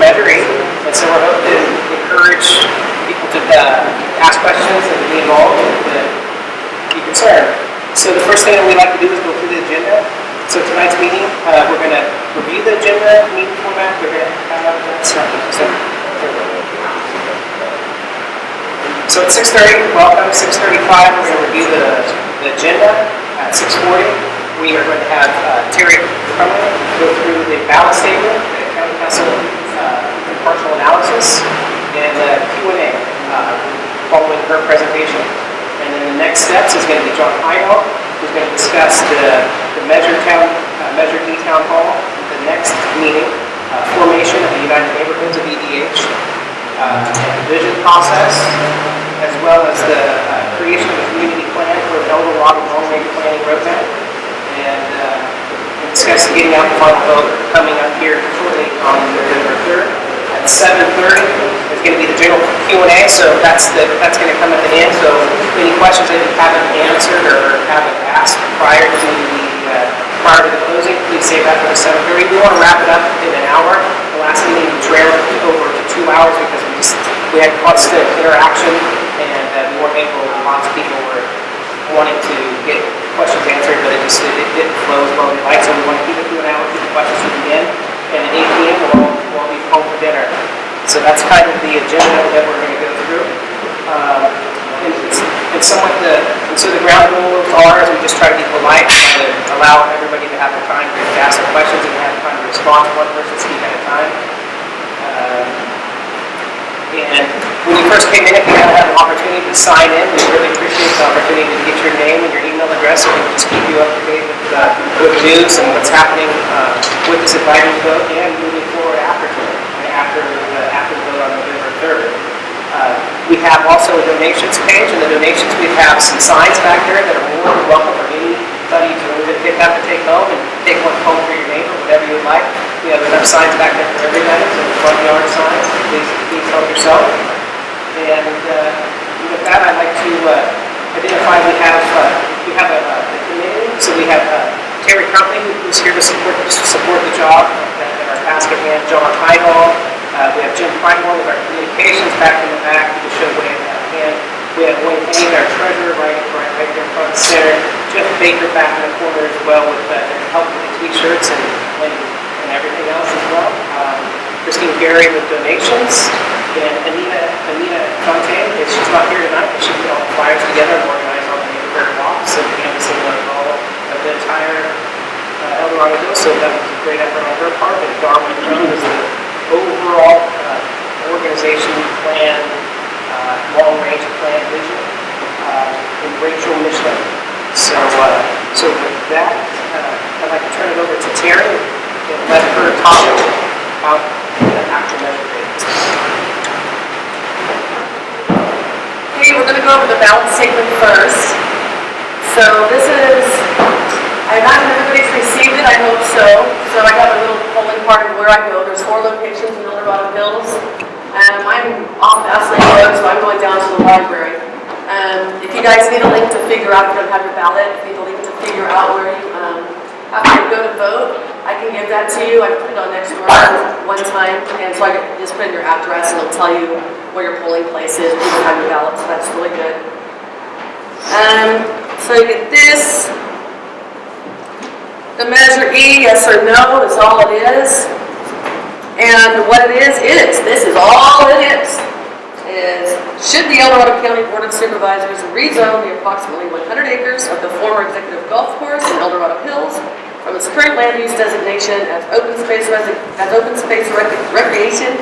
Measure E, and so we're hoping to encourage people to ask questions and be involved and be concerned. So the first thing that we like to do is go through the agenda. So tonight's meeting, we're going to review the agenda, meeting format. We're going to have So at 6:30, welcome. 6:35, we're going to review the agenda. At 6:40, we are going to have Terry Crumley go through the ballot statement, the County Council impartial analysis, and Q&A following her presentation. And then the next steps is going to be John Heino, who's going to discuss the Measure D Town Hall, the next meeting, formation of the United Neighborhoods of EDH, and the vision process, as well as the creation of a community plan for Eldorado long-range planning roadmap, and discuss getting out the final vote coming up here shortly on November 3rd. At 7:30 is going to be the general Q&A, so that's going to come at the end. So any questions that you haven't answered or haven't asked prior to the closing, please save that for the 7:30. We want to wrap it up in an hour. The last meeting we trailed over to 2 hours because we had constant interaction and we weren't able. Lots of people were wanting to get questions answered, but it didn't flow as well as we'd like. So we want to keep it to an hour, keep the questions to the end. And at 8 p.m. we'll be home for dinner. So that's kind of the agenda that we're going to go through. So the ground rules are, is we just try to be polite and allow everybody to have the time to ask their questions and have time to respond to one person speak at a time. And when you first came in, if you haven't had an opportunity to sign in, we really appreciate the opportunity to get your name and your email address so we can just keep you up to date with news and what's happening with this advisory vote and moving forward after the vote on November 3rd. We have also a donations page, and the donations, we have some signs back there that are more than welcome for anybody to pick up and take home and take one home for your neighbor, whatever you would like. We have enough signs back there for everybody, so front yard signs, please help yourself. And with that, I'd like to identify we have a committee. So we have Terry Crumley, who's here to support the job at our task at hand, John Heidel. We have Jim Primore with our communications back in the back to show Wayne at hand. We have Wayne Payne, our treasurer, right there in front of the center. Jeff Baker back in the corner as well with help with the t-shirts and everything else as well. Christine Gary with donations. And Anita Fontaine, she's not here tonight, but she put all the flyers together and organized all the neighborhood walks and canvassing all of the entire Eldorado Hill. So that was a great effort on her part. And Darwin Crowe is the overall organization plan, long-range plan vision, and Rachel Michelin. So with that, I'd like to turn it over to Terry and let her talk about the actual measure dates. Okay, we're going to go over the ballot statement first. So this is, I imagine everybody's received it, I hope so. So I got a little polling part of where I go. There's 4 locations in Eldorado Hills. I'm off Ashley Road, so I'm going down to the library. If you guys need a link to figure out if you don't have your ballot, if you need a link to figure out where you have to go to vote, I can give that to you. I put it on Nextdoor one time, and so I can just put in your address and it'll tell you where your polling place is if you don't have your ballot, so that's really good. So you get this. The Measure E, yes or no, is all it is. And what it is, this is all it is should the Eldorado County Board of Supervisors rezone the approximately 100 acres of the former executive golf course in Eldorado Hills from its current land use designation as open space recreation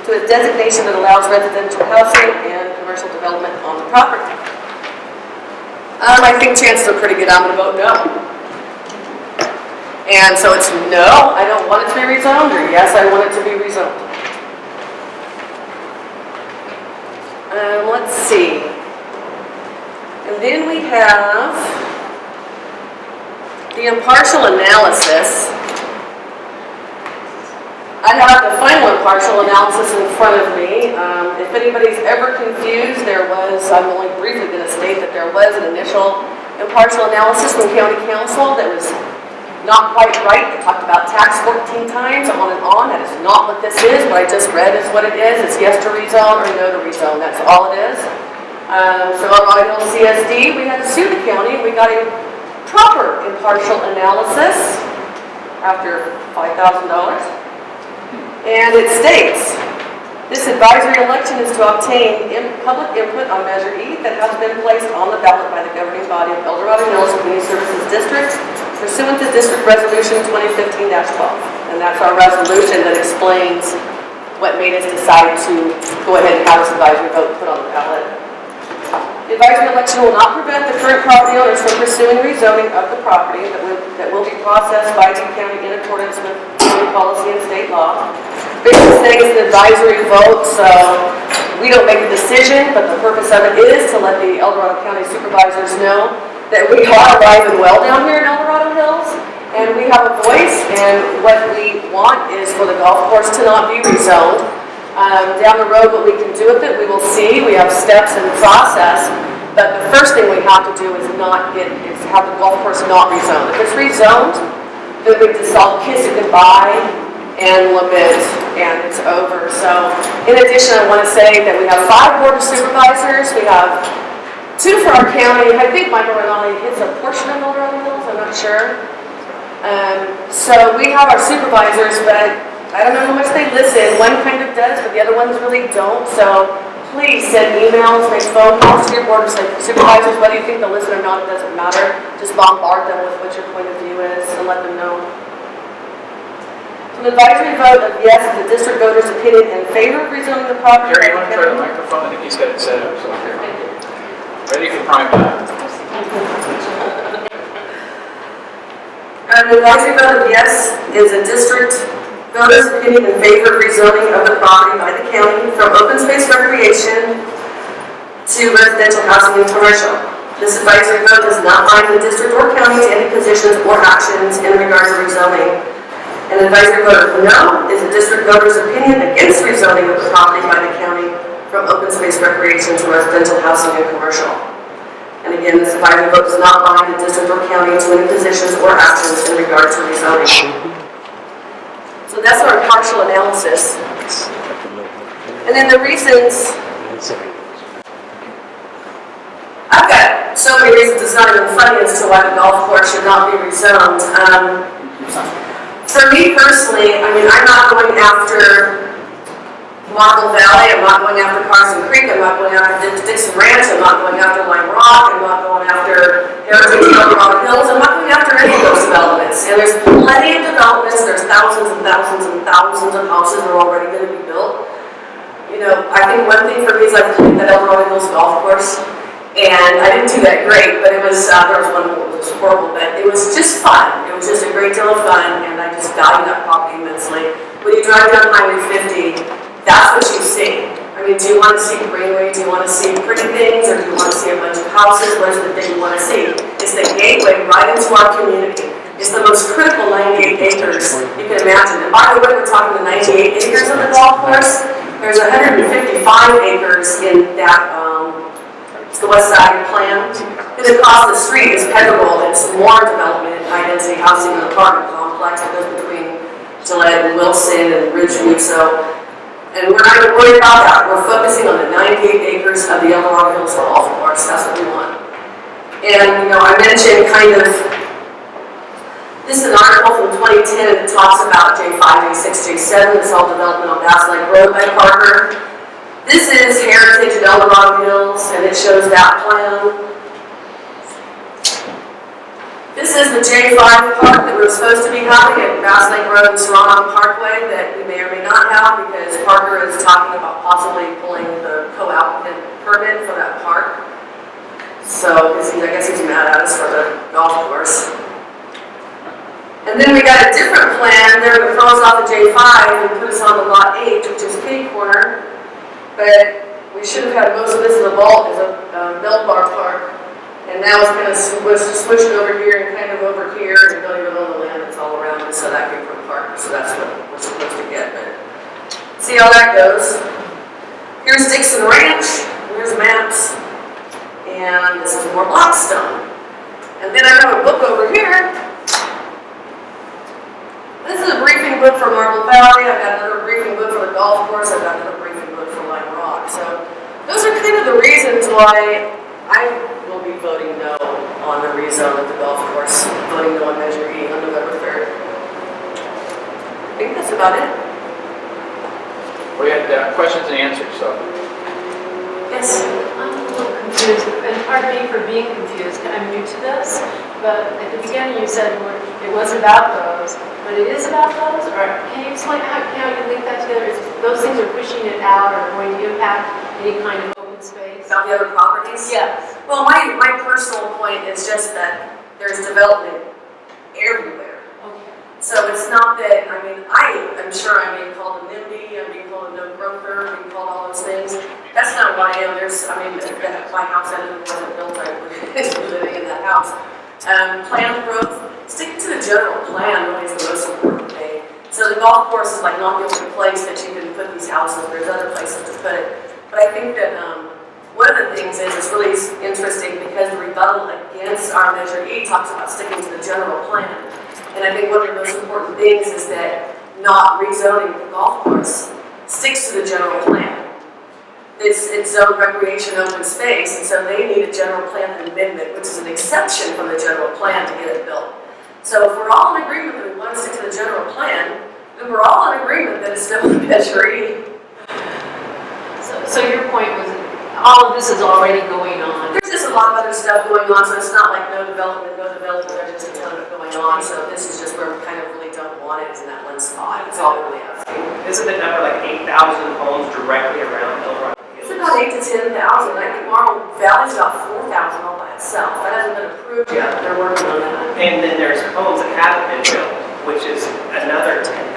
to a designation that allows residential housing and commercial development on the property. I think chances are pretty good I'm going to vote no. And so it's no, I don't want it to be rezoned, or yes, I want it to be rezoned. Let's see. And then we have the impartial analysis. I have the final impartial analysis in front of me. If anybody's ever confused, I'm only briefly going to state that there was an initial impartial analysis from County Council that was not quite right. They talked about tax 14 times, on and on. That is not what this is. What I just read is what it is. It's yes to rezone or no to rezone. That's all it is. So on Rock Hill CSD, we had to sue the county. We got a proper impartial analysis after $5,000. And it states, this advisory election is to obtain public input on Measure E that has been placed on the ballot by the governing body of El Dorado Hills Community Services District pursuant to District Resolution 2015-12. And that's our resolution that explains what made us decide to go ahead and have this advisory vote put on the ballot. The advisory election will not prevent the current property owners from pursuing rezoning of the property that will be processed by the county in accordance with county policy and state law. Basically saying it's an advisory vote, so we don't make the decision, but the purpose of it is to let the El Dorado County supervisors know that we are alive and well down here in El Dorado Hills, and we have a voice, and what we want is for the golf course to not be rezoned. Down the road, what we can do with it, we will see. We have steps in the process, but the first thing we have to do is have the golf course not rezoned. If it's rezoned, then we just all kiss it goodbye and lament, and it's over. So, in addition, I want to say that we have 5 board of supervisors. We have 2 for our county. I think Michael Rinaldi hits a portion of El Dorado Hills. I'm not sure. So we have our supervisors, but I don't know how much they listen. One kind of does, but the other ones really don't. So please send emails, make phone calls to your board of supervisors. Whether you think they'll listen or not, it doesn't matter. Just bombard them with what your point of view is and let them know. So an advisory vote of yes is the district voters' opinion in favor of rezoning the property. Jerry, you want to try the microphone? I think he's got it set up. So ready for prime time. An advisory vote of yes is a district voters' opinion in favor of rezoning of the property by the county from open space recreation to residential housing and commercial. This advisory vote does not bind the district or county to any positions or actions in regards to rezoning. An advisory vote of no is a district voter's opinion against rezoning of the property by the county from open space recreation to residential housing and commercial. And again, this advisory vote does not bind the district or county to any positions or actions in regard to rezoning. So that's our partial analysis. And then the reasons, I've got so many reasons it's not even funny as to why the golf course should not be rezoned. For me personally, I mean, I'm not going after Marble Valley, I'm not going after Carson Creek, I'm not going after Dixon Ranch, I'm not going after Lime Rock, I'm not going after Heritage El Dorado Hills, I'm not going after any of those developments. And there's plenty of developments, there's thousands and thousands and thousands of houses that are already going to be built. You know, I think one thing for me is I played at El Dorado Hills golf course, and I didn't do that great, but it was, there was one that was horrible, but it was just fun. It was just a great deal of fun, and I just valued that property immensely. When you drive down Highway 50, that's what you see. I mean, do you want to see greenery? Do you want to see pretty things? Or do you want to see a bunch of houses? What is the thing you want to see? It's the gateway right into our community. It's the most critical 98 acres you can imagine. And by the way, we're talking the 98 acres of the golf course. There's 155 acres in that, it's the west side plan. And across the street is Pedregal. It's more development, high-density housing and apartment complex that goes between Gillette and Wilson and Ridgeview. And we're not going to worry about that. We're focusing on the 98 acres of the El Dorado Hills golf course. That's what we want. And, you know, I mentioned kind of, this is an article from 2010 that talks about J5, J6, J7. This all development on Bass Lake Road by Parker. This is Heritage at El Dorado Hills, and it shows that plan. This is the J5 park that we're supposed to be having at Bass Lake Road and Serrano Parkway that we may or may not have because Parker is talking about possibly pulling the co-applicant permit for that park. So, I guess he's mad at us for the golf course. And then we got a different plan. They're going to throw us off the J5 and put us on the Lot 8, which is Kitty Corner. But we should have had most of this in the vault as a Bell Bar Park. And now it's kind of smushed over here and kind of over here, and you don't even own the land that's all around it, so that came from Parker, so that's what we're supposed to get. But see how that goes. Here's Dixon Ranch, here's maps, and this is more Blackstone. And then I have a book over here is a briefing book for Marble Valley. I've got another briefing book for the golf course. I've got another briefing book for Lime Rock. So those are kind of the reasons why I will be voting no on the rezone at the golf course, voting no on Measure E on November 3rd. I think that's about it. We had questions and answers, so. Yes. I'm a little confused, and pardon me for being confused, I'm new to this, but at the beginning you said it wasn't about those, but it is about those, or can you explain how you link that together? Is those things are pushing it out or going to impact any kind of open space? About the other properties? Yes. Well, my personal point is just that there's development everywhere. Okay. So it's not that, I mean, I'm sure I'm being called a NIMBY, I'm being called a no-broker, I'm being called all those things. That's not what I am. My house wasn't built, I was living in that house. Planned growth, sticking to the general plan really is the most important thing. So the golf course is like not the only place that you can put these houses, there's other places to put it. But I think that one of the things is it's really interesting because the rebuttal against our Measure E talks about sticking to the general plan. And I think one of the most important things is that not rezoning the golf course sticks to the general plan. It's zoned recreation open space, and so they need a general plan amendment, which is an exception from the general plan to get it built. So if we're all in agreement that we want to stick to the general plan, then we're all in agreement that it's still a Measure E. So your point was, all of this is already going on. There's just a lot of other stuff going on, so it's not like no development, there's just a ton of it going on. So this is just where we kind of really don't want it, is in that one spot. That's all we're really asking. Isn't the number like 8,000 homes directly around Hillrock Hills? It's about 8,000 to 10,000. I think Marble Valley's about 4,000 all by itself. That hasn't been approved yet, but they're working on that. And then there's homes that haven't been built, which is another 10,000.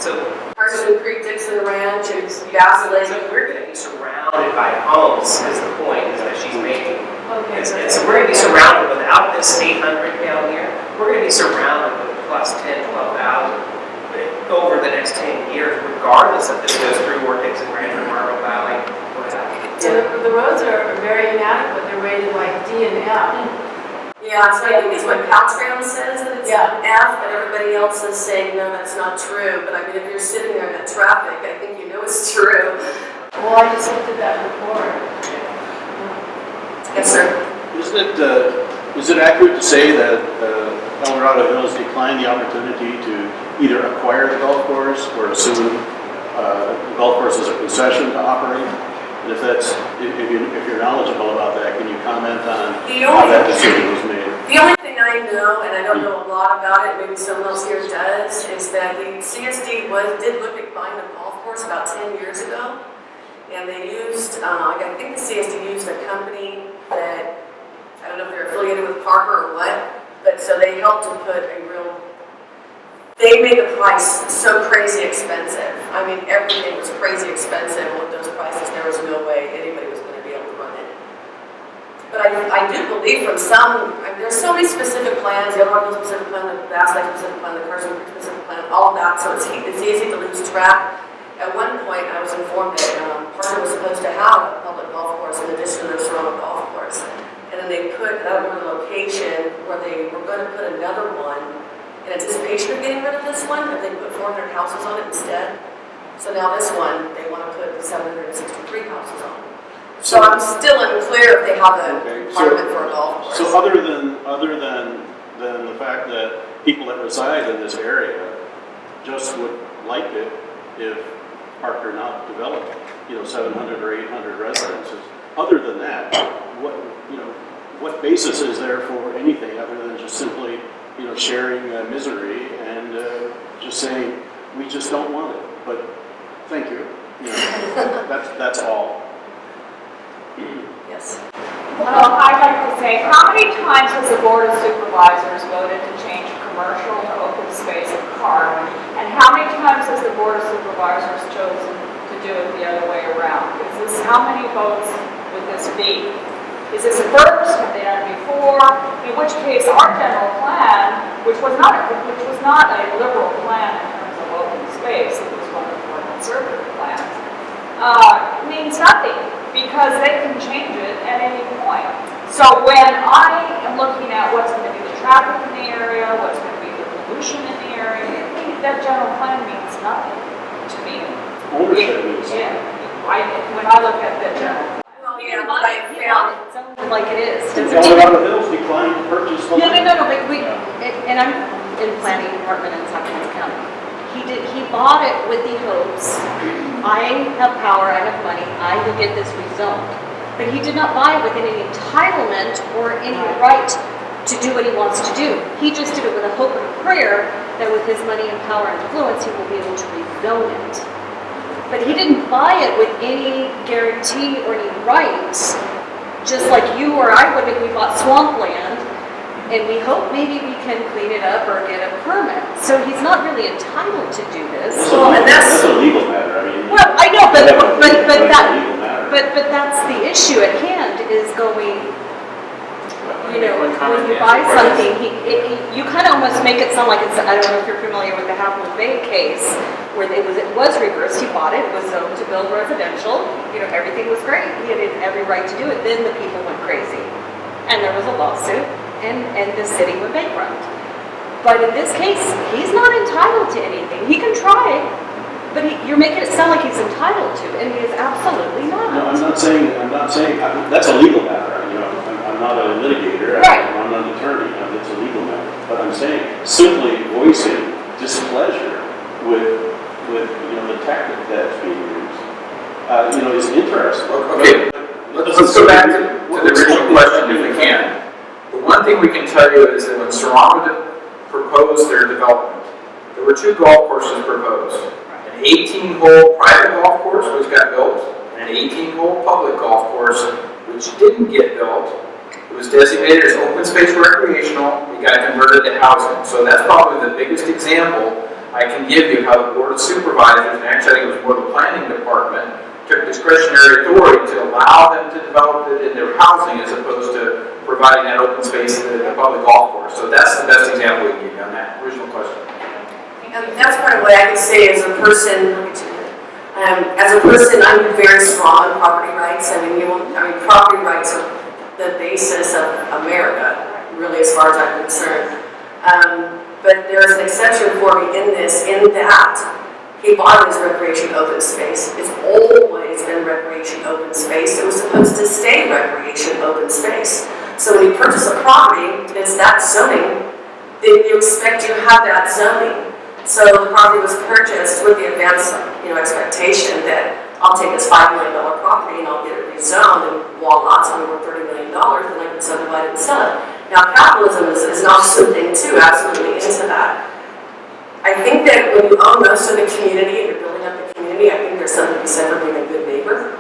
So Carson Creek, Dixon Ranch, and Gas Lake. So we're going to be surrounded by homes, is the point is that she's making. Okay. So we're going to be surrounded without this 800 down here. We're going to be surrounded with plus 10, 12,000 over the next 10 years, regardless if this goes through Vortex and Rancho Marble Valley, what have you. So the roads are very inadequate. They're rated like D and F. Yeah, so I think it's what Caltrans says, that it's Yeah. an F, but everybody else is saying, no, that's not true. But I mean, if you're sitting there in that traffic, I think you know it's true. Well, I just looked at that report. Yes, sir. Is it accurate to say that El Dorado Hills declined the opportunity to either acquire the golf course or assume the golf course as a concession to operate? And if you're knowledgeable about that, can you comment on how that decision was made? The only thing I know, and I don't know a lot about it, maybe someone else here does, is that the CSD did look at buying the golf course about 10 years ago. And they used, I think the CSD used a company that, I don't know if they're affiliated with Parker or what, but so they helped to put they made the price so crazy expensive. I mean, everything was crazy expensive, and with those prices, there was no way anybody was going to be able to run it. But I do believe from there's so many specific plans, the Elrod specific plan, the Bass Lake specific plan, the Carson Creek specific plan, all of that, so it's easy to lose track. At one point, I was informed that Parker was supposed to have a public golf course in addition to the Serrano golf course. And then they put, I don't remember the location, where they were going to put another one in anticipation of getting rid of this one, but they put 400 houses on it instead. So now this one, they want to put 763 houses on. So I'm still unclear if they have a requirement for a golf course. So other than the fact that people that reside in this area just would like it if Parker not developed, 700 or 800 residences. Other than that, what basis is there for anything other than just simply, sharing misery and just saying we just don't want it? But thank you. That's all. Yes. Well, I'd like to say, how many times has the Board of Supervisors voted to change commercial to open space in Carr? And how many times has the Board of Supervisors chosen to do it the other way around? How many votes would this be? Is this a first? Have they done it before? In which case, our general plan, which was not a liberal plan in terms of open space, it was one of the more conservative plans, means nothing, because they can change it at any point. So when I am looking at what's going to be the traffic in the area, what's going to be the pollution in the area, that general plan means nothing to me. Ownership means something. Yeah, when I look at that general. Well, yeah, what I found, Like it is, doesn't it? Colorado Hills declined to purchase the No, land. but and I'm in planning department in Sacramento County. He bought it with the hopes, I have power, I have money, I will get this rezoned. But he did not buy it with any entitlement or any right to do what he wants to do. He just did it with a hope and a prayer that with his money and power and influence, he will be able to rezone it. But he didn't buy it with any guarantee or any rights, just like you or I would if we bought swampland, and we hope maybe we can clean it up or get a permit. So he's not really entitled to do this. well, and That's a legal matter, I mean. Well, I know, but It's a that, legal matter. but that's the issue at hand, is going, you know, One when comment you to buy answer something, you kind of almost make it sound like it's, I don't know if you're familiar with the Half Moon Bay case, where it was reversed, he bought it, it was zoned to build residential, you know, everything was great, he had every right to do it, then the people went crazy. And there was a lawsuit, and the city went bankrupt. But in this case, he's not entitled to anything, he can try, but you're making it sound like he's entitled to, and he is absolutely No, not. I'm not saying, that's a legal matter, you know, I'm not a litigator, Right. I'm not an attorney, it's a legal matter. But I'm saying, simply voicing displeasure with, you know, the tactic that's being used, you know, is interesting. Okay, let's go back to the original question if we can. The one thing we can tell you is that when Serrano proposed their development, there were 2 golf courses proposed. An 18-hole private golf course, which got built, and an 18-hole public golf course, which didn't get built. It was designated as open space recreational, it got converted to housing. So that's probably the biggest example I can give you how the Board of Supervisors, and actually I think it was more the planning department, took discretionary authority to allow them to develop it in their housing as opposed to providing that open space in the public golf course. So that's the best example we can give you on that original question. and that's part of what I could say as a person, I'm very strong on property rights. I mean, property rights are the basis of America, really, as far as I'm concerned. But there's an exception for me in that he bought his recreation open space. It's always been recreation open space. It was supposed to stay recreation open space. So when you purchase a property, it's that zoning, then you expect to have that zoning. So the property was purchased with the advance, expectation that I'll take this $5 million property and I'll get it rezoned, and voila, it's only worth $30 million, then I can subdivide it and sell it. Now, capitalism is an awesome thing too, absolutely into that. I think that when you own most of the community and you're building up the community, I think there's something to be said for being a good neighbor.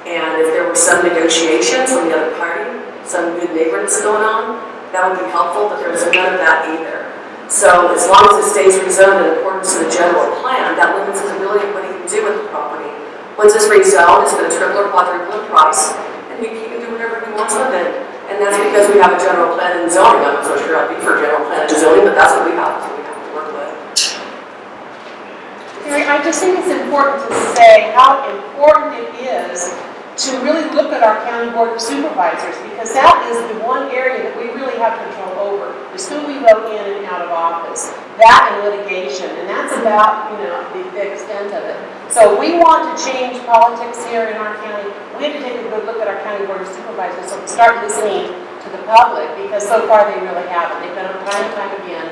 And if there were some negotiations from the other party, some good neighborness going on, that would be helpful, but there's none of that either. So as long as it stays rezoned in accordance to the general plan, that limits his ability of what he can do with the property. Once it's rezoned, it's going to triple or quadruple in price, and he can do whatever he wants with it. And that's because we have a general plan and zoning. I'm not so sure I'd be for general plan and zoning, but that's what we have, so we have to work with. Mary, I just think it's important to say how important it is to really look at our county board of supervisors, because that is the one area that we really have control over, is who we vote in and out of office. That and litigation, and that's about, the extent of it. So if we want to change politics here in our county, we have to take a good look at our county board of supervisors, so we start listening to the public, because so far they really haven't. They've done it time and time again.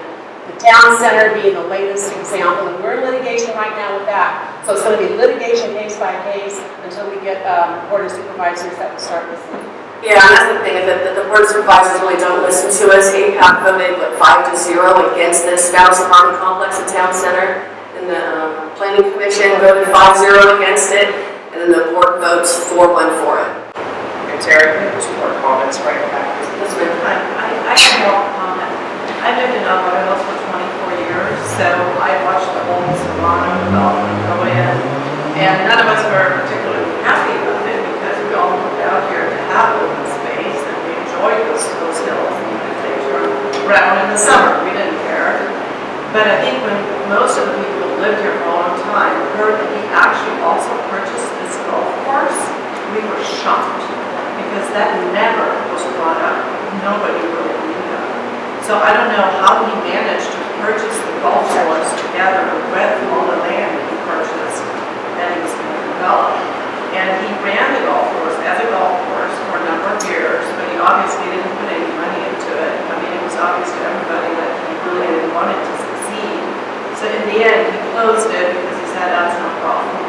The town center being the latest example, and we're in litigation right now with that. So it's going to be litigation case by case until we get board of supervisors that will start listening. Yeah, and that's the thing, is that the board of supervisors really don't listen to us. APAC voted, 5-0 against this Madison Apartment Complex in Town Center. And the Planning Commission voted 5-0 against it. And then the board votes 4-1 for it. And Terry, there's more comments right back. I have no comment. I lived in Alberta Hills for 24 years, so I watched the whole Serrano development go in, and none of us were particularly happy about it because we all moved out here to have open space, and we enjoyed those hills, even if they turned brown in the summer, we didn't care. But I think when most of the people who lived here for a long time heard that he actually also purchased this golf course, we were shocked, because that never was brought up. Nobody really knew that. So I don't know how he managed to purchase the golf course together with all the land that he purchased that he was going to develop. And he ran the golf course as a golf course for a number of years, but he obviously didn't put any money into it. I mean, it was obvious to everybody that he really didn't want it to succeed. So in the end, he closed it because he said that's not profitable.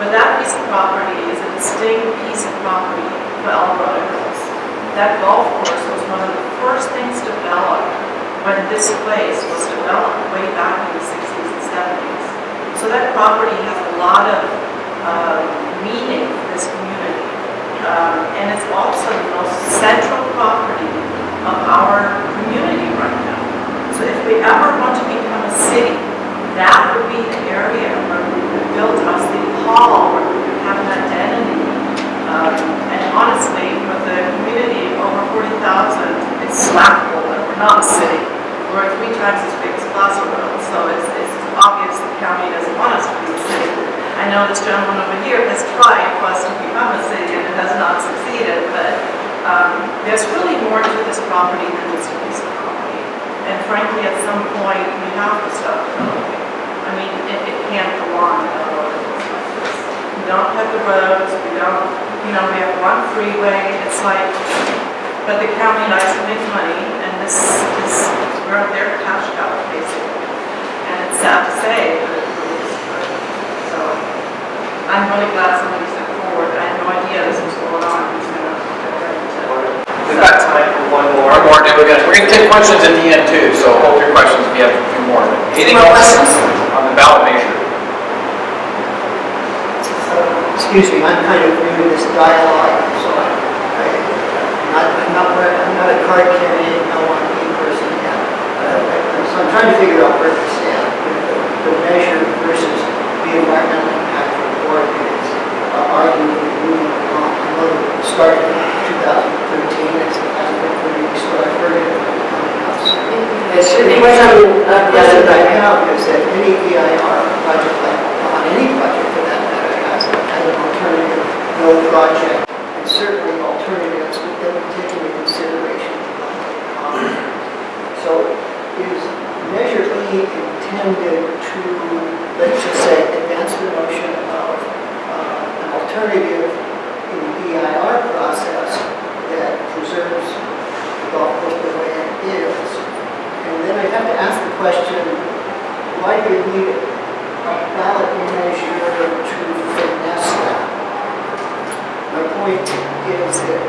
But that piece of property is a distinct piece of property for El Dorado Hills. That golf course was one of the first things developed when this place was developed way back in the 60s and 70s. So that property has a lot of meaning for this community. And it's also the most central property of our community right now. So if we ever want to become a city, that would be the area where we would build our city hall, where we would have an identity. And honestly, with the community over 40,000, it's laughable that we're not a city. We're 3 times as big as Plaza Road, so it's obvious the county doesn't want us to be a city. I know this gentleman over here has tried for us to become a city and it has not succeeded, but there's really more to this property than just a piece of property. And frankly, at some point, we have to stop developing. I mean, it can't go on in other words like this. We don't have the roads, we don't, we have one freeway, it's like, but the county likes to make money, and this is, we're their cash cow, basically. And it's sad to say, but it really is true. So, I'm really glad somebody stepped forward. I had no idea this was going on. Who's going to get ready to... We've got time for one more. One more, and we're gonna take questions at the end too, so hold your questions if you have a few more. Anything else on the ballot measure? Excuse me, I'm kind of new to this dialogue, so I'm not a card carrying L1E person yet. So I'm trying to figure out where to stand with the measure versus the environmental impact report is arguably moving along. I know it started in 2013, it hasn't been pretty released, but I've heard it coming out soon. It should be coming up The question I have is that any EIR project, like on any project for that matter, has an alternative, no project, and certainly alternatives that would take into consideration. So is Measure E intended to, let's just say, advance the notion of an alternative in the EIR process that preserves the golf course the way it is? And then I have to ask the question, why do you need a ballot measure to finesse that? My point is that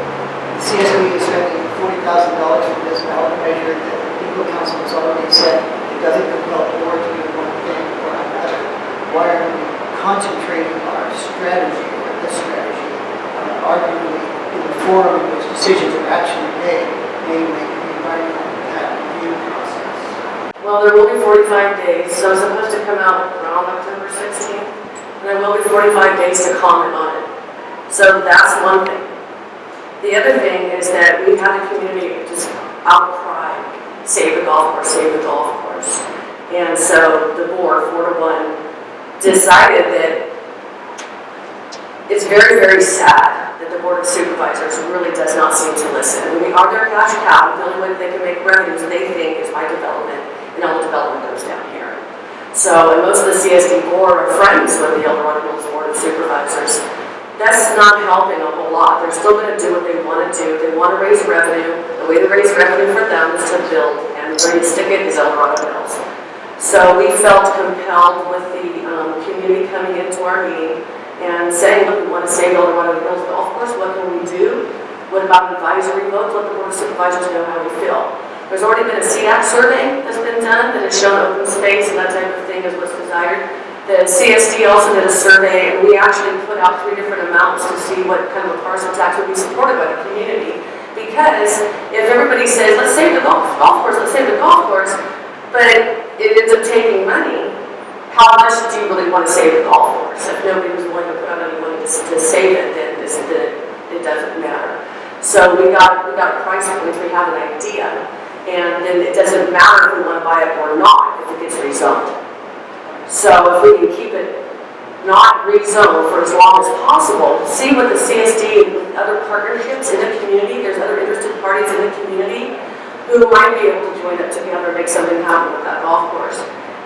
CSD is spending $40,000 for this ballot measure that the legal counsel has already said it doesn't compel the board to do one thing or another. Why are we concentrating our strategy or this strategy arguably in the forum in which decisions are actually made, namely the environmental impact review process? Well, there will be 45 days, so it's supposed to come out around October 16th. And there will be 45 days to comment on it. So that's one thing. The other thing is that we've had the community just outcry, save the golf course, save the golf course. And so the board, 4-1, decided that it's very, very sad that the Board of Supervisors really does not seem to listen. We are their cash cow. The only way they can make revenues, they think, is by development, and all the development goes down here. So, and most of the CSD board are friends with the El Dorado Hills Board of Supervisors. That's not helping a whole lot. They're still going to do what they want to do. They want to raise revenue. The way to raise revenue for them is to build, and the way to stick it is El Dorado Hills. So we felt compelled with the community coming into our meeting and saying, look, we want to save El Dorado Hills Golf Course. What can we do? What about an advisory vote? Let the Board of Supervisors know how we feel. There's already been a CDAC survey that's been done that has shown open space and that type of thing is what's desired. The CSD also did a survey, and we actually put out 3 different amounts to see what kind of a parcel tax would be supported by the community. Because if everybody says, let's save the golf course, let's save the golf course, but it ends up taking money, how much do you really want to save the golf course? If nobody was willing to put out any money to save it, then it doesn't matter. So we got a price point, we have an idea, and then it doesn't matter if we want to buy it or not if it gets rezoned. So if we can keep it not rezoned for as long as possible, see what the CSD and other partnerships in the community, there's other interested parties in the community, who might be able to join up together and make something happen with that golf course.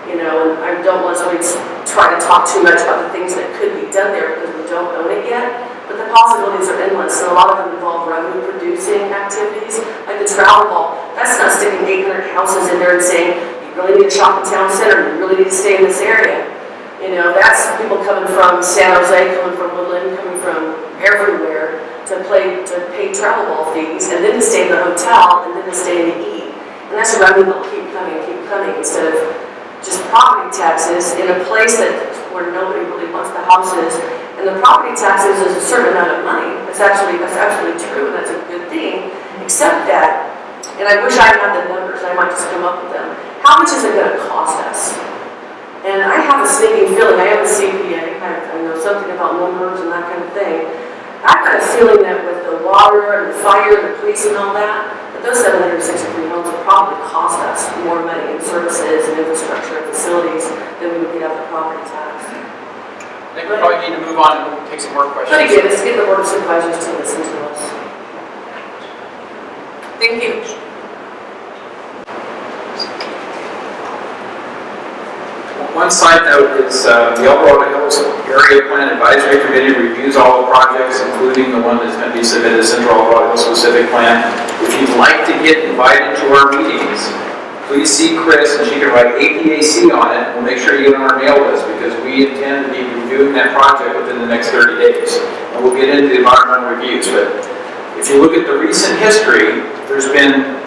You know, and I don't want somebody to try to talk too much about the things that could be done there because we don't own it yet. But the possibilities are endless, and a lot of them involve revenue-producing activities, like the travel ball. That's not sticking 800 houses in there and saying, you really need to shop in town center, you really need to stay in this area. You know, that's people coming from San Jose, coming from Woodland, coming from everywhere to pay travel ball fees, and then to stay in the hotel, and then to stay in to eat. And that's a revenue that will keep coming, instead of just property taxes in a place where nobody really wants the houses. And the property taxes is a certain amount of money. That's absolutely true, and that's a good thing. Except that, and I wish I had the numbers, I might just come up with them. How much is it going to cost us? And I have a sneaking feeling, I am a CPA, I know something about numbers and that kind of thing. I've got a feeling that with the water and the fire and the police and all that those 763 homes will probably cost us more money in services and infrastructure and facilities than we would get out of the property tax. I think we probably need to move on and take some more questions. But again, let's get the board of supervisors to listen to us. Thank you. One side note is the Eldorado Hills Area Plan Advisory Committee reviews all the projects, including the one that's going to be submitted as Central Eldorado Hills Specific Plan. If you'd like to get invited to our meetings, please see Chris, and she can write APAC on it. We'll make sure you get on our mail list because we intend to be reviewing that project within the next 30 days. And we'll get into the environmental reviews. But if you look at the recent history, there's been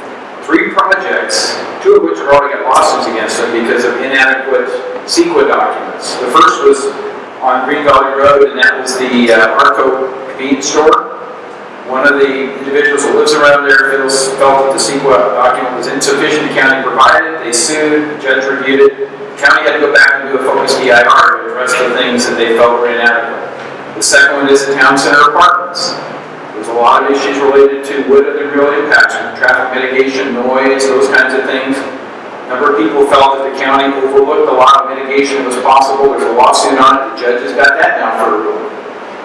3 projects, 2 of which have already got lawsuits against them because of inadequate CEQA documents. The first was on Green Valley Road, and that was the Arco convenience store. One of the individuals who lives around there felt that the CEQA document was insufficient. The county provided, they sued, the judge reviewed it. The county had to go back and do a focused EIR to address the things that they felt were inadequate. The second one is the town center apartments. There's a lot of issues related to what are the real impacts from traffic mitigation, noise, those kinds of things. A number of people felt that the county overlooked a lot of mitigation that was possible. There's a lawsuit on it. The judge has got that now for a ruling.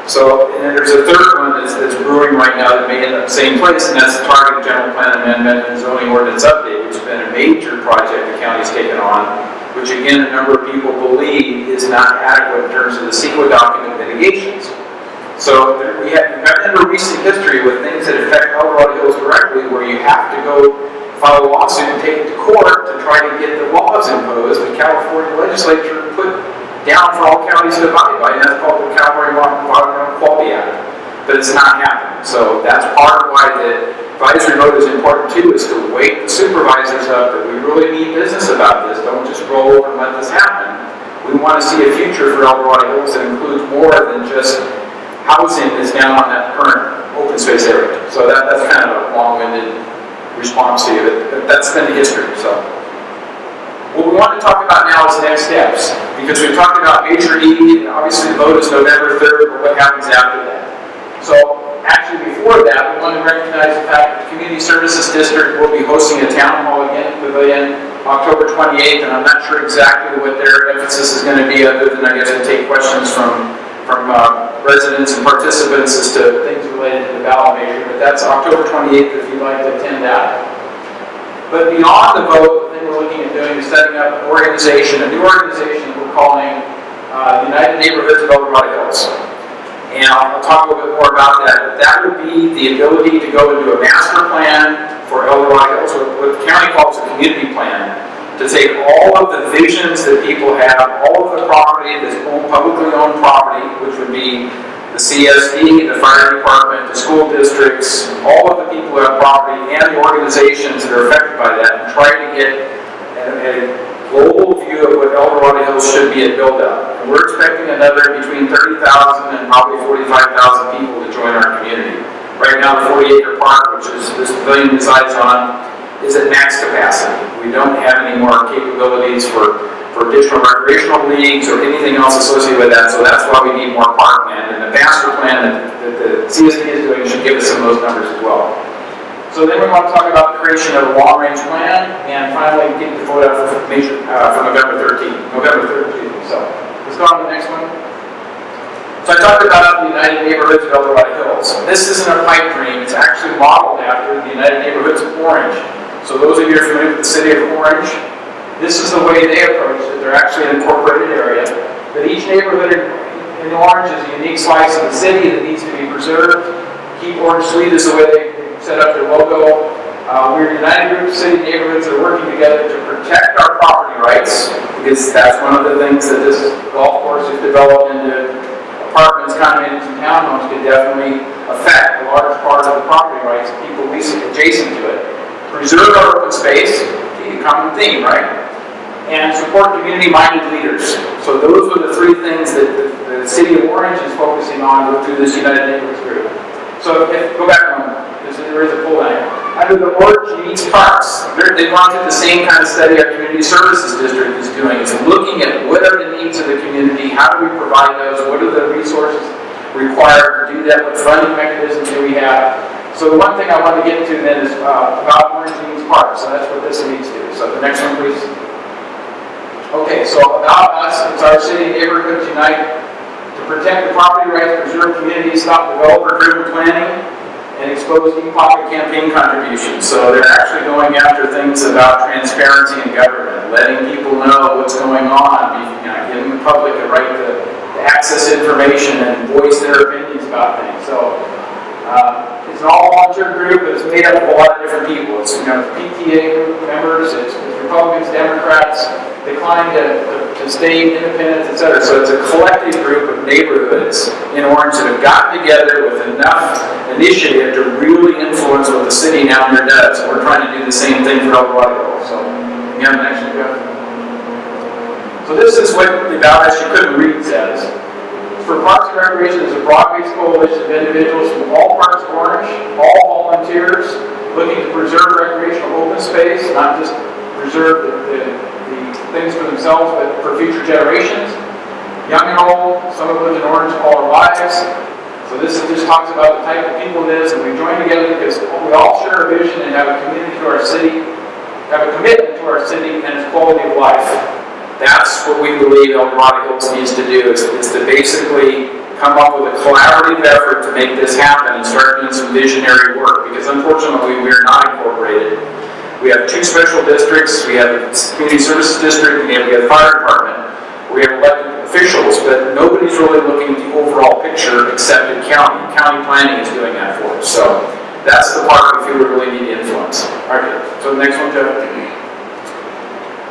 So, and then there's a third one that's brewing right now that may end up the same place, and that's the Target General Plan Amendment and Zoning Ordinance Update, which has been a major project the county's taken on, which again, a number of people believe is not adequate in terms of the CEQA document mitigations. So we've had a recent history with things that affect Eldorado Hills directly, where you have to go file a lawsuit and take it to court to try to get the laws imposed the California legislature put down for all counties to abide by, and that's called the California Environmental Quality Act. But it's not happening. So that's part of why the advisory vote is important too, is to wake the supervisors up that we really mean business about this. Don't just roll over and let this happen. We want to see a future for Eldorado Hills that includes more than just housing that's down on that current open space area. So that's kind of a long-winded response to you, but that's been the history. So what we want to talk about now is the next steps, because we've talked about major E, and obviously the vote is November 3rd, but what happens after that? So actually before that, we want to recognize the fact that the Community Services District will be hosting a town hall again, Pavilion, October 28th, and I'm not sure exactly what their emphasis is going to be, other than I guess we'll take questions from residents and participants as to things related to the ballot measure, but that's October 28th if you'd like to attend that. But beyond the vote, the thing we're looking at doing is setting up an organization, a new organization we're calling United Neighborhoods of Eldorado Hills. And I'll talk a little bit more about that. But that would be the ability to go into a master plan for Eldorado Hills, what the county calls a community plan, to take all of the visions that people have, all of the property that's publicly owned property, which would be the CSD, the fire department, the school districts, all of the people who have property, and the organizations that are affected by that, and try to get a global view of what Eldorado Hills should be at build-up. And we're expecting another between 30,000 and probably 45,000 people to join our community. Right now, the 40-acre park, which is this pavilion resides on, is at max capacity. We don't have any more capabilities for additional recreational leagues or anything else associated with that, so that's why we need more parkland. And the master plan that the CSD is doing should give us some of those numbers as well. So then we want to talk about the creation of a long-range plan, and finally get the vote out for November 13th. So let's go on to the next one. So I talked about the United Neighborhoods of Eldorado Hills. This isn't a pipe dream, it's actually modeled after the United Neighborhoods of Orange. So those of you who are familiar with the city of Orange, this is the way they approach it. They're actually an incorporated area. But each neighborhood in Orange is a unique slice of the city that needs to be preserved. Keep Orange Sweet is the way they set up their logo. We're a united group of city neighborhoods that are working together to protect our property rights, because that's one of the things that this golf course is developed into apartments, condominiums, and townhomes could definitely affect a large part of the property rights of people adjacent to it. Preserve our open space, the common theme, right? And support community-minded leaders. So those are the three things that the city of Orange is focusing on through this United Neighborhoods group. So go back a moment, because there is a pull line. Under the Orange Needs Parks, they've gone through the same kind of study our Community Services District is doing. It's looking at what are the needs of the community, how do we provide those, what are the resources required to do that, what funding mechanisms do we have. So the one thing I want to get to then is about Orange Needs Parks, so that's what this leads to. So the next one, please. Okay, so about us, it's our city neighborhoods unite to protect the property rights, preserve communities, stop developer-driven planning, and expose deep pocket campaign contributions. So they're actually going after things about transparency in government, letting people know what's going on, giving the public the right to access information and voice their opinions about things. So it's an all-volunteer group, but it's made up of a lot of different people. It's PTA group members, it's Republicans, Democrats, they climb to stay independent, etc. So it's a collective group of neighborhoods in Orange that have gotten together with enough initiative to really influence what the city down there does. And we're trying to do the same thing for El Dorado. So, you have an action, Jeff? So this is what the ballot you couldn't read says. For Parks and Recreation, there's a broad-based coalition of individuals from all parts of Orange, all volunteers, looking to preserve recreational open space, not just preserve the things for themselves, but for future generations. Young and old, some of them live in Orange all our lives. So this just talks about the type of people it is, and we join together because we all share a vision and have a community to our city, have a commitment to our city and its quality of life. That's what we believe El Dorado Hills needs to do, is to basically come up with a collaborative effort to make this happen and start doing some visionary work, because unfortunately we are not incorporated. We have two special districts. We have the Community Services District, and we have the Fire Department. We have elected officials, but nobody's really looking at the overall picture except in county. County planning is doing that for us. So that's the part we feel we really need to influence. All right, so the next one, Jeff.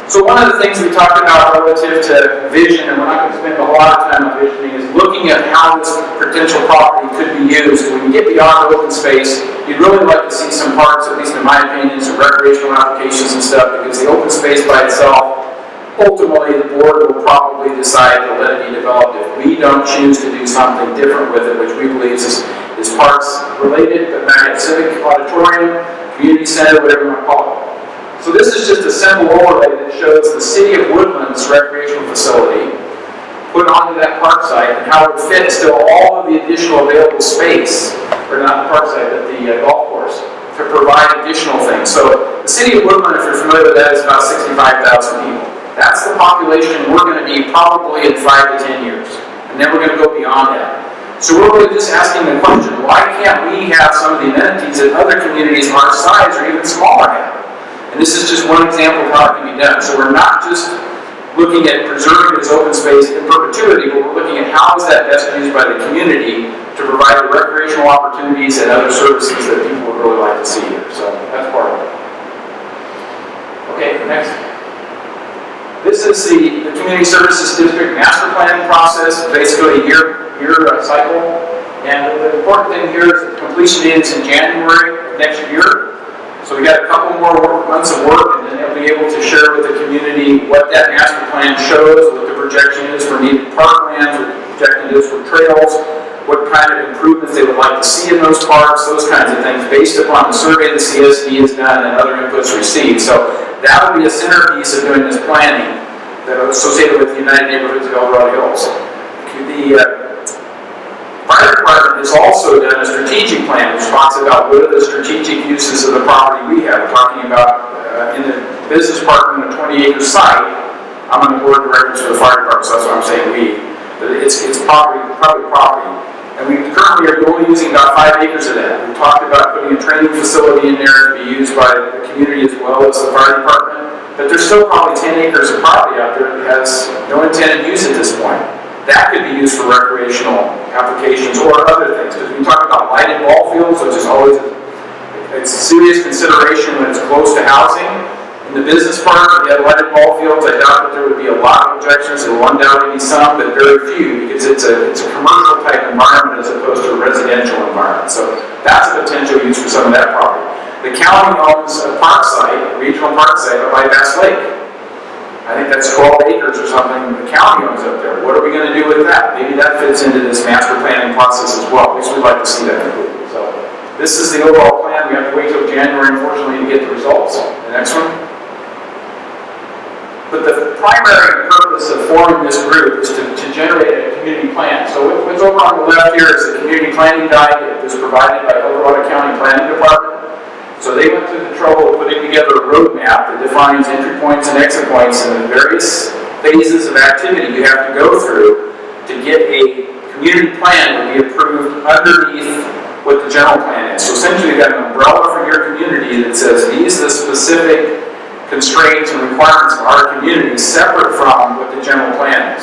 So one of the things we talked about relative to vision, and we're not going to spend a lot of time on visioning, is looking at how this potential property could be used. When you get beyond open space, you'd really like to see some parks, at least in my opinion, some recreational applications and stuff, because the open space by itself, ultimately the board will probably decide to let it be developed if we don't choose to do something different with it, which we believe is parks related, but not yet civic auditorium, community center, whatever you want to call it. So this is just a simple overlay that shows the City of Woodlands recreational facility put onto that park site and how it fits to all of the additional available space, or not the park site, but the golf course, to provide additional things. So the City of Woodland, if you're familiar with that, is about 65,000 people. That's the population we're going to be probably in 5 to 10 years. And then we're going to go beyond that. So we're really just asking the question, why can't we have some of the amenities that other communities our size or even smaller have? And this is just one example of how it can be done. So we're not just looking at preserving it as open space in perpetuity, but we're looking at how is that best used by the community to provide the recreational opportunities and other services that people would really like to see here. So that's part of it. Okay, next. This is the Community Services District Master Planning process, basically a year cycle. And the important thing here is that the completion date is in January of next year. So we got a couple more months of work, and then they'll be able to share with the community what that master plan shows, what the projection is for needed parklands, what the projection is for trails, what kind of improvements they would like to see in those parks, those kinds of things, based upon the survey the CSD has done and other inputs received. So that will be a centerpiece of doing this planning that is associated with the United Neighborhoods of El Dorado Hills. The Fire Department has also done a strategic plan which talks about what are the strategic uses of the property we have. We're talking about in the business park on a 20-acre site. I'm on the board of directors for the fire department, so that's what I'm saying we. But it's public property. And we currently are only using about 5 acres of that. We talked about putting a training facility in there to be used by the community as well as the fire department. But there's still probably 10 acres of property out there that has no intended use at this point. That could be used for recreational applications or other things. Because we talk about lighted ball fields, which is always a serious consideration when it's close to housing. In the business park, if you had lighted ball fields, I doubt that there would be a lot of objections. There will undoubtedly be some, but very few, because it's a commercial type environment as opposed to a residential environment. So that's a potential use for some of that property. The county owns a park site, a regional park site up by Bass Lake. I think that's 12 acres or something the county owns up there. What are we going to do with that? Maybe that fits into this master planning process as well. At least we'd like to see that completed. So this is the overall plan. We have to wait till January, unfortunately, to get the results. The next one. But the primary purpose of forming this group is to generate a community plan. So what's over on the left here is the community planning guide that was provided by El Dorado County Planning Department. So they went through the trouble of putting together a roadmap that defines entry points and exit points and the various phases of activity you have to go through to get a community plan to be approved underneath what the general plan is. So essentially you've got an umbrella for your community that says these are the specific constraints and requirements of our community separate from what the general plan is.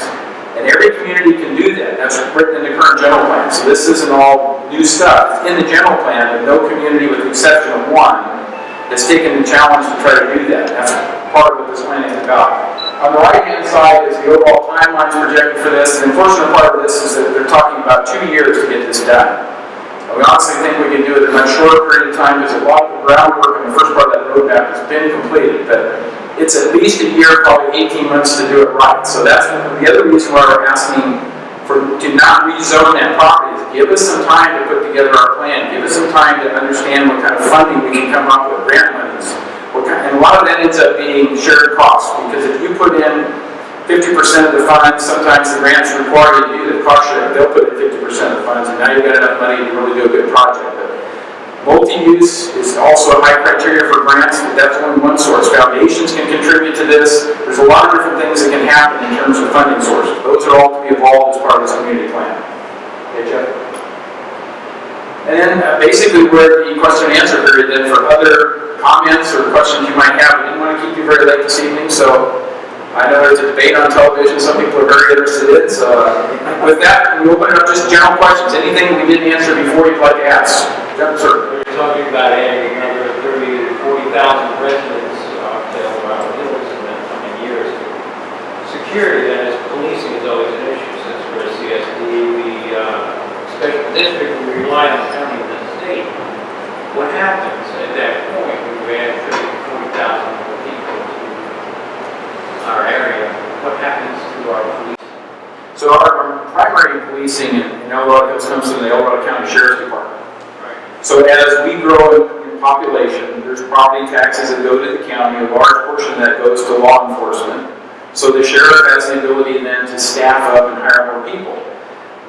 And every community can do that. That's written in the current general plan. So this isn't all new stuff. It's in the general plan, but no community, with the exception of one, has taken the challenge to try to do that. That's part of what this plan is about. On the right-hand side is the overall timelines projected for this. The unfortunate part of this is that they're talking about 2 years to get this done. We honestly think we can do it in a much shorter period of time because a lot of the groundwork in the first part of that roadmap has been completed. But it's at least a year, probably 18 months to do it right. So that's the other reason why we're asking to not rezone that property. Is give us some time to put together our plan. Give us some time to understand what kind of funding we can come up with, grant monies. And a lot of that ends up being shared costs, because if you put in 50% of the funds, sometimes the grants require you to do the cost share. They'll put in 50% of the funds, and now you've got enough money to really do a good project. But multi-use is also a high criteria for grants, but that's only one source. Foundations can contribute to this. There's a lot of different things that can happen in terms of funding sources. Those are all to be evolved as part of this community plan. Okay, Jeff? And then basically we're at the question and answer period then for other comments or questions you might have. We didn't want to keep you very late this evening, so I know there's a debate on television. Some people are very interested in it. So with that, we open it up just general questions. Anything we didn't answer before you'd like to ask? Yep, sir. We're talking about adding another 30,000 to 40,000 residents to El Dorado Hills in the coming years. Security, that is, policing is always an issue. Since we're a CSD, we special district, we rely on the county and the state. What happens at that point when we add 30,000 to 40,000 more people to our area? What happens to our police? So our primary policing in El Dorado Hills comes from the El Dorado County Sheriff's Department. So as we grow in population, there's property taxes that go to the county. A large portion of that goes to law enforcement. So the sheriff has the ability then to staff up and hire more people.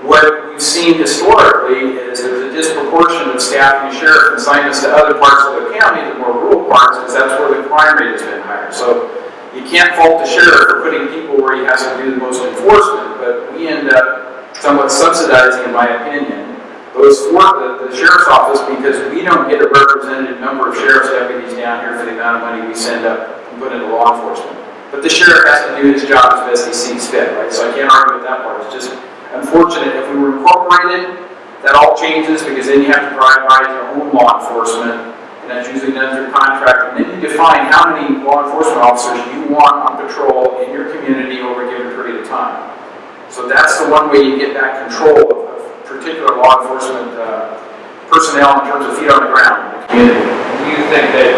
What we've seen historically is there's a disproportion of staffing the sheriff assignments to other parts of the county, the more rural parts, because that's where the crime rate has been higher. So you can't fault the sheriff for putting people where he has to do the most enforcement, but we end up somewhat subsidizing, in my opinion, those for the sheriff's office, because we don't get a representative number of sheriff's deputies down here for the amount of money we send up and put into law enforcement. But the sheriff has to do his job as best he sees fit, right? So I can't argue with that part. It's just unfortunate. If we were incorporated, that all changes, because then you have to prioritize your own law enforcement, and that's usually done through contract. And then you define how many law enforcement officers you want on patrol in your community over a given period of time. So that's the one way you get back control of particular law enforcement personnel in terms of feet on the ground in the community. Do you think that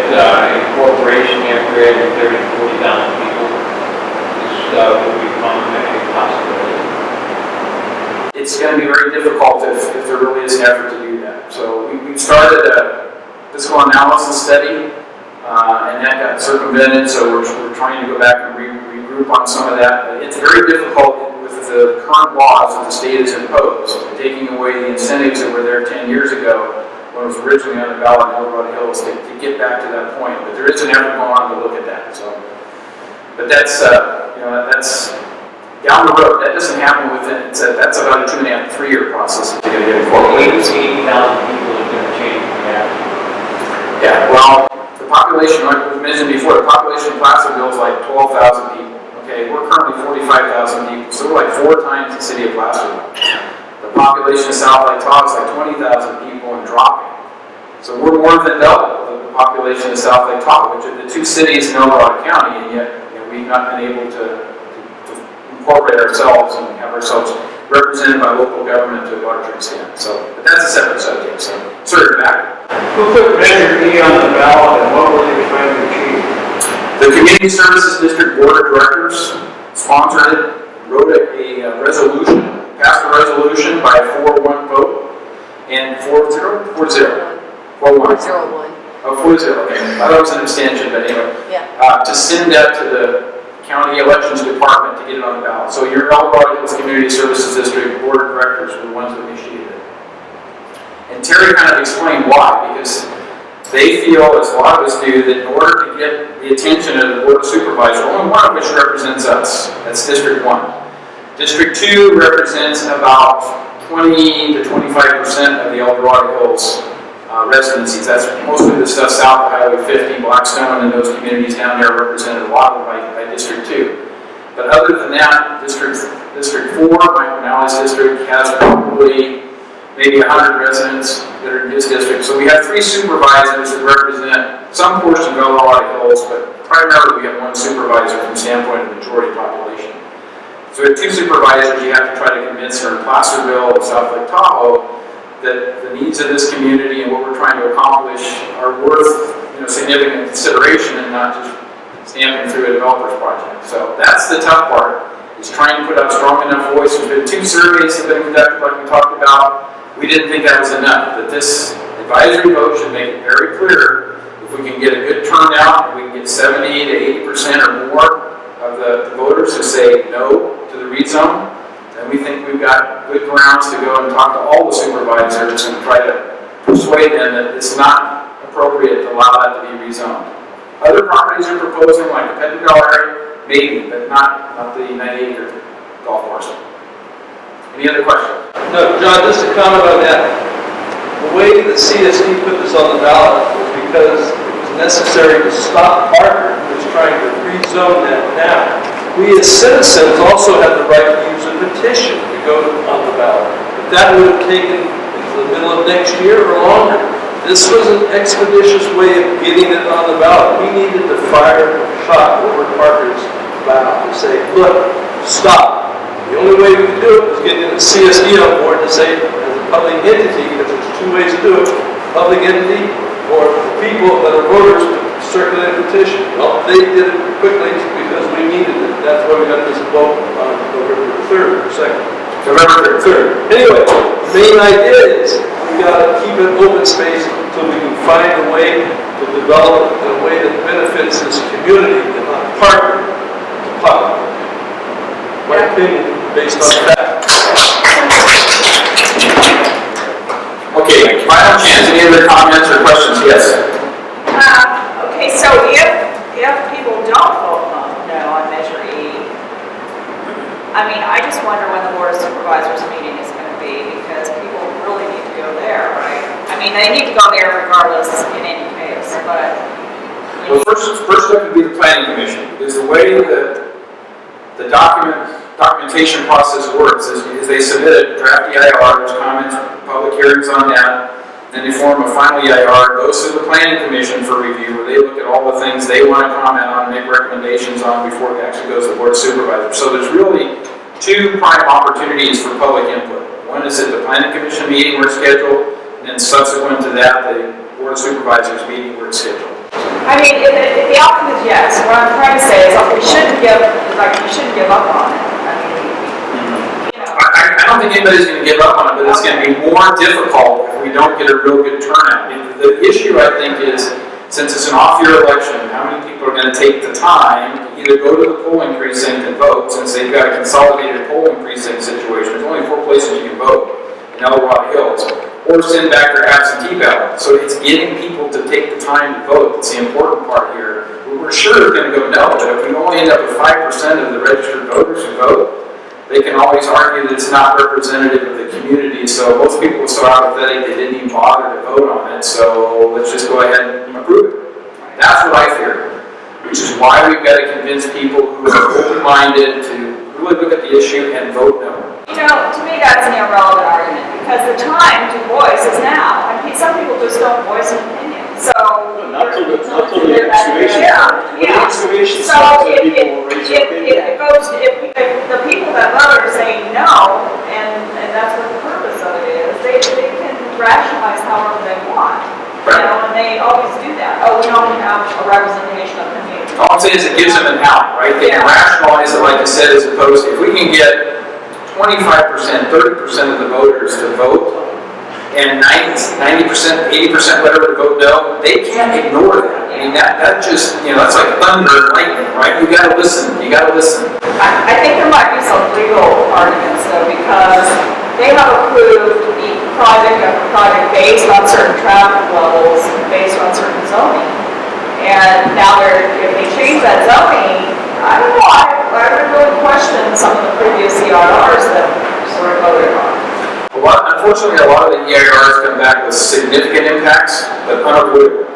incorporation after adding 30,000 to 40,000 people will become a possibility? It's going to be very difficult if there really is an effort to do that. So we've started a fiscal analysis study, and that got circumvented, so we're trying to go back and regroup on some of that. It's very difficult with the current laws that the state has imposed, taking away the incentives that were there 10 years ago when it was originally on the ballot in El Dorado Hills to get back to that point. But there is an effort going on to look at that. So, but that's down the road, that doesn't happen within, that's about a 2.5 to 3 year process to get it incorporated. 80,000 people is going to change the map. Yeah, well, the population, like we mentioned before, the population of Placerville is like 12,000 people. Okay, we're currently 45,000 people, so we're like 4 times the city of Placerville. The population of South Lake Tahoe is like 20,000 people and dropping. So we're more than double the population of South Lake Tahoe, which are the 2 cities in El Dorado County, and yet we've not been able to incorporate ourselves and have ourselves represented by local government to a larger extent. So, but that's a separate subject. So, sorry, back. Who put Measure E on the ballot and what were they trying to achieve? The Community Services District Board of Directors sponsored it, wrote a resolution, passed a resolution by a 4-1 vote, and 4-0? 4-0. 4-1. 401. Oh, 4-0, okay. I thought it was an abstention, but anyway. Yeah. To send that to the County Elections Department to get it on the ballot. So your El Dorado Hills Community Services District Board of Directors were the ones that initiated it. And Terry kind of explained why, because they feel, as a lot of us do, that in order to get the attention of the Board of Supervisors, only one of which represents us, that's District 1. District 2 represents about 20 to 25% of the El Dorado Hills residencies. That's mostly the stuff south of Highway 50, Blackstone, and those communities down there are represented a lot by District 2. But other than that, District 4, Mike Manali's district, has probably maybe 100 residents that are in his district. So we have 3 supervisors that represent some portion of El Dorado Hills, but primarily we have 1 supervisor from the standpoint of majority population. So we have 2 supervisors. You have to try to convince her in Placerville and South Lake Tahoe that the needs of this community and what we're trying to accomplish are worth significant consideration and not just stamping through a developer's project. So that's the tough part, is trying to put out strong enough voice. There's been 2 surveys that have been conducted like we talked about. We didn't think that was enough, that this advisory vote should make it very clear if we can get a good turnout, if we can get 70 to 80% or more of the voters to say no to the rezone, and we think we've got good grounds to go and talk to all the supervisors and try to persuade them that it's not appropriate to allow that to be rezoned. Other properties are proposing, like the Pedregal area, maybe, but not the 90-acre golf course. Any other questions? No, John, just to comment on that. The way the CSD put this on the ballot was because it was necessary to stop Parker, who was trying to rezone that now. We as citizens also have the right to use a petition to go on the ballot. But that would have taken into the middle of next year or longer. This was an expeditious way of getting it on the ballot. We needed to fire a shot over Parker's ballot to say, look, stop. The only way we could do it was getting the CSD on board to say, as a public entity, because there's 2 ways to do it, public entity or people that are voters to circulate a petition. Well, they did it quickly because we needed it. That's why we got this vote on November 3rd or 2nd. November 3rd. Anyway, the main idea is we got to keep an open space until we can find a way to develop it in a way that benefits this community and not partner to public. My opinion based on that. Okay, final chance. Any other comments or questions? Yes. Okay, so if people don't vote no on Measure E, I mean, I just wonder when the Board of Supervisors meeting is going to be, because people really need to go there, right? I mean, they need to go there regardless in any case, but... Well, first step would be the Planning Commission, because the way the documentation process works is they submit a draft EIR, there's comments, public hearings on that, then they form a final EIR, goes to the Planning Commission for review, where they look at all the things they want to comment on and make recommendations on before it actually goes to the Board of Supervisors. So there's really 2 prime opportunities for public input. One is at the Planning Commission meeting where it's scheduled, and then subsequent to that, the Board of Supervisors meeting where it's scheduled. I mean, if the outcome is yes, what I'm trying to say is you shouldn't give up on it. I mean, I don't think anybody's going to give up on it, but it's going to be more difficult if we don't get a real good turnout. The issue, I think, is since it's an off-year election, how many people are going to take the time to either go to the polling precinct and vote, since they've got a consolidated polling precinct situation. There's only 4 places you can vote in El Dorado Hills, or send back their absentee ballot. So it's getting people to take the time to vote that's the important part here. We're sure they're going to go no, but if we only end up with 5% of the registered voters who vote, they can always argue that it's not representative of the community, so most people were so apathetic they didn't even bother to vote on it, so let's just go ahead and approve it. That's what I fear, which is why we've got to convince people who are open-minded to really look at the issue and vote no. You know, to me, that's an irrelevant argument, because the time to voice is now. I mean, some people just don't voice an opinion, so. Not till the excavation. When the excavation So starts, then if people will raise their opinion. it goes, if the people that vote are saying no, and that's what the purpose of it is, they can rationalize however they want. You know, and they always do that. Oh, we don't have a representation of the community. All I'm saying is it gives them an out, right? They can rationalize it, like you said, as opposed to, if we can get 25%, 30% of the voters to vote, and 90%, 80%, whatever, to vote no, they can't ignore that. I mean, that just, that's like thunder and lightning, right? You gotta listen, I think there might be some legal arguments though, because they have approved the project after project based on certain traffic levels, based on certain zoning. And now if they change that zoning, I don't know, I would really question some of the previous EIRs that were voted on. Unfortunately, a lot of the EIRs come back with significant impacts, but unavoidable.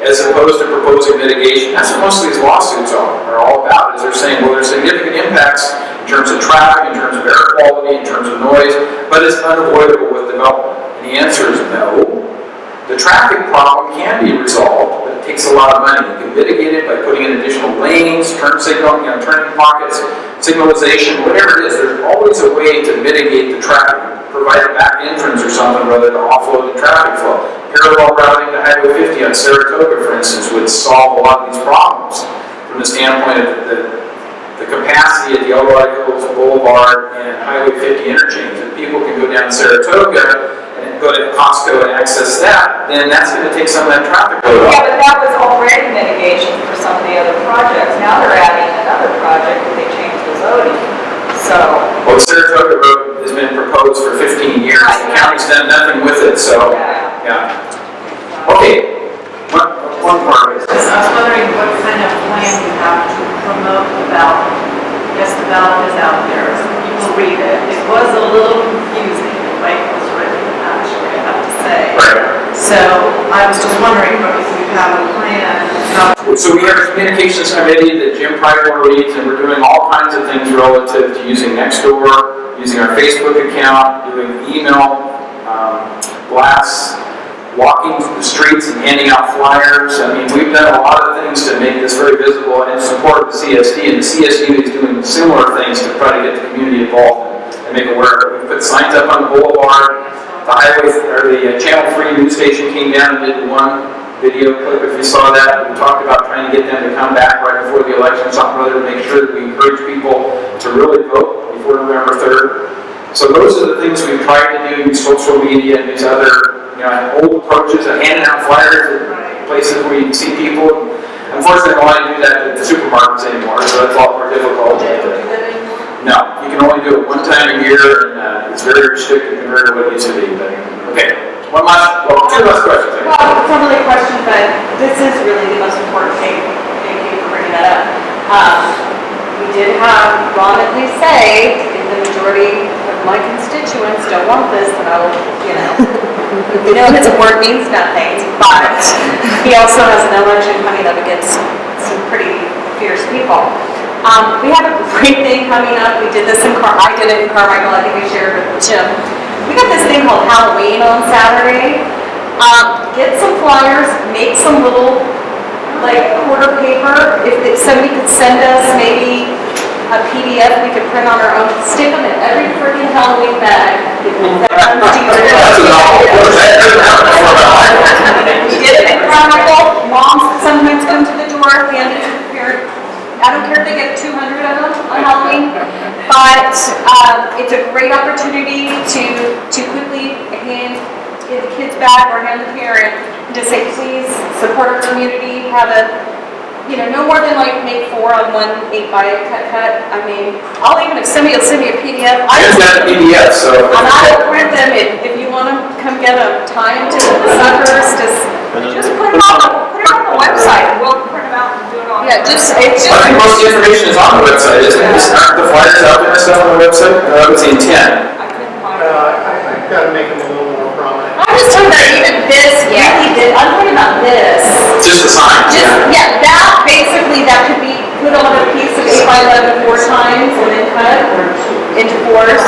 As opposed to proposing mitigation. That's what most of these lawsuits are all about, is they're saying, well, there's significant impacts in terms of traffic, in terms of air quality, in terms of noise, but it's unavoidable with development. And the answer is no. The traffic problem can be resolved, but it takes a lot of money. You can mitigate it by putting in additional lanes, turn signal, turning pockets, signalization, whatever it is. There's always a way to mitigate the traffic. Provide a back entrance or something rather to offload the traffic flow. Parallel routing to Highway 50 on Saratoga, for instance, would solve a lot of these problems from the standpoint of the capacity at the Eldorado Hills Boulevard and Highway 50 interchange. If people can go down Saratoga and go to Costco and access that, then that's going to take some of that traffic load off. Yeah, but that was already mitigation for some of the other projects. Now they're adding another project if they change the zoning. So. Well, the Saratoga Road has been proposed for 15 years. The county's done nothing with it, so, yeah. Okay, one part. I was wondering what kind of plan you have to promote the ballot. Yes, the ballot is out there, people read it. It was a little confusing the way it was written, actually, I have to say. Right. So I was just wondering if you have a plan. So we have a communications committee that Jim Pryor leads, and we're doing all kinds of things relative to using Nextdoor, using our Facebook account, doing email blasts, walking the streets and handing out flyers. I mean, we've done a lot of things to make this very visible and support the CSD, and the CSD is doing similar things to try to get the community involved and make aware. We put signs up on the boulevard. The highway, or the Channel 3 news station came down and did one video clip, if you saw that. We talked about trying to get them to come back right before the election, something rather to make sure that we encourage people to really vote before November 3rd. So those are the things we've tried to do, use social media and these other old approaches of handing out flyers at places where you can see people. Unfortunately, I don't want to do that at the supermarkets anymore, so that's a lot more difficult. No, you can only do it one time a year, and it's very restricted compared to what it used to be. But, okay, two last questions. Well, it's not really a question, but this is really the most important thing. Thank you for bringing that up. We did have Ron at least say, if the majority of my constituents don't want this, then I will, his word means nothing, but he also has an election coming up against some pretty fierce people. We have a great thing coming up. We did this I did it in Carmichael. I think we shared with Jim. We got this thing called Halloween on Saturday. Get some flyers, make some little, quarter paper. If somebody could send us maybe a PDF we could print on our own, stick them in every freaking Halloween bag. That comes to you. We did it in Carmichael. Moms sometimes come to the door, hand it to the parent. I don't care if they get 200 of them on Halloween, but it's a great opportunity to quickly hand the kids back or hand the parent and just say, please support our community, have a, no more than make 4 on 1 8x cut. I mean, I'll even, if somebody will send me a PDF. I've got a PDF, so. And I will print them if you want to come get them. Tie them to the suckers, just put them on the website. We'll print them out and do it on. Yeah, it's I think most of the information is on the website, isn't it? Aren't the flyers out there and stuff on the website? That was the intent. I've got to make them a little more prominent. I'm just talking about even this, really did, I'm talking about this. Just the sign, Just, yeah. yeah, that, basically, that could be put on a piece of 8x11 4 times and then cut into 4s.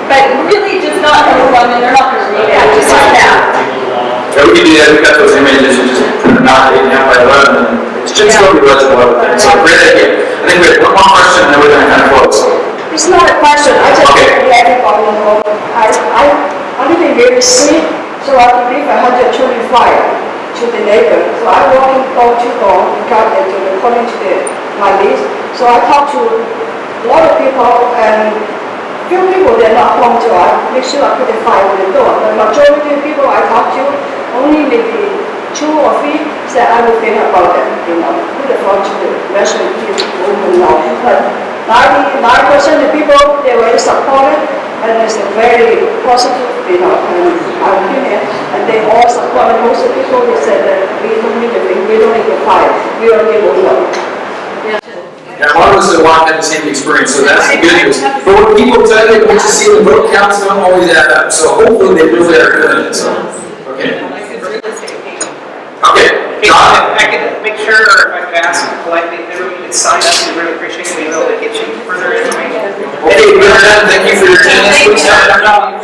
But really just not gonna run, and they're not gonna read it, just like that. Yeah, we can do that, we got those images and just print them out, 8.5 by 11, and it's just so legible, everything. So great idea. I think we have one more question and then we're gonna kind of close. It's not a question, I just Okay. want everybody to know. I live in Mary Street, so I can leave 125 to the neighbor. So I walking door to door, got into the, according to my list. So I talk to a lot of people, and few people they're not home, so I make sure I put the fire on the door. The majority of people I talk to, only maybe 2 or 3 say I will think about it, put the phone to the restaurant, people know. But 99% of people, they were supported, and it's a very positive, opinion, and they all supported. Most of the people, they said that we don't need the fire, we already will know. And a lot of us that walk had the same experience, so that's the good news. But when people tell you, what you see in the vote counts don't always add up, so hopefully they really are doing it, so, okay. Okay, If John? I could make sure, or if I could ask politely, if everybody could sign up, we really appreciate it, we'll be able to get you further information. Okay, we're done, thank you for your attendance.